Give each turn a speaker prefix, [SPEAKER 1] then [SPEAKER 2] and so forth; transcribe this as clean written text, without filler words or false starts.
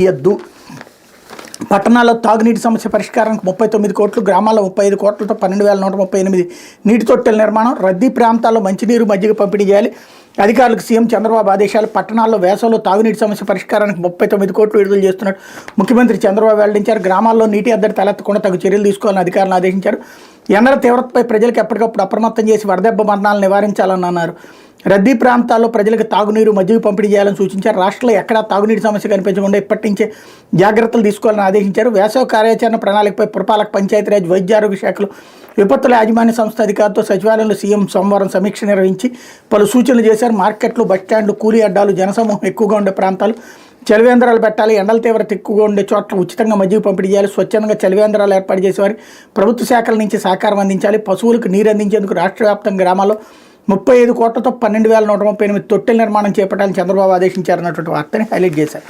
[SPEAKER 1] ఇయ్యద్దు. పట్టణాల్లో తాగునీటి సమస్య పరిష్కారానికి 39 కోట్లు, గ్రామాల్లో 35 కోట్లతో 12,138 నీటి తొట్టెల నిర్మాణం. రద్దీ ప్రాంతాల్లో మంచినీరు, మజ్జిగ పంపిణీ చేయాలి. అధికారులకు సీఎం చంద్రబాబు ఆదేశాలు. పట్టణాల్లో వేసవిలో తాగునీటి సమస్య పరిష్కారానికి 39 కోట్లు విడుదల చేస్తున్నట్టు ముఖ్యమంత్రి చంద్రబాబు వెల్లడించారు. గ్రామాల్లో నీటి ఎద్దడి తలెత్తకుండా తగు చర్యలు తీసుకోవాలని అధికారులను ఆదేశించారు. ఎండల తీవ్రతపై ప్రజలకు ఎప్పటికప్పుడు అప్రమత్తం చేసి వడదెబ్బ మరణాలను నివారించాలని అన్నారు. రద్దీ ప్రాంతాల్లో ప్రజలకు తాగునీరు, మజ్జిగ పంపిణీ చేయాలని సూచించారు. రాష్ట్రంలో ఎక్కడా తాగునీటి సమస్య కనిపించకుండా ఇప్పటి నుంచే జాగ్రత్తలు తీసుకోవాలని ఆదేశించారు. వేసవి కార్యాచరణ ప్రణాళికపై పురపాలక, పంచాయతీరాజ్, వైద్య ఆరోగ్య శాఖలు, విపత్తుల యాజమాన్య సంస్థ అధికారులతో సచివాలయంలో సీఎం సోమవారం సమీక్ష నిర్వహించి పలు సూచనలు చేశారు. మార్కెట్లు, బస్టాండ్లు, కూలీ అడ్డాలు, జనసమూహం ఎక్కువగా ఉండే ప్రాంతాలు చలివేంద్రాలు పెట్టాలి. ఎండల తీవ్రత ఎక్కువగా ఉండే చోట్ల ఉచితంగా మజ్జిగ పంపిణీ చేయాలి. స్వచ్ఛందంగా చలివేంద్రాలు ఏర్పాటు చేసేవారి ప్రభుత్వ శాఖల నుంచి సహకారం అందించాలి. పశువులకు నీరు అందించేందుకు రాష్ట్ర వ్యాప్తంగా గ్రామాల్లో 35 కోట్లతో 12,138 తొట్టెల నిర్మాణం చేపట్టాలని చంద్రబాబు ఆదేశించారన్నటువంటి వార్తని హైలైట్ చేశారు.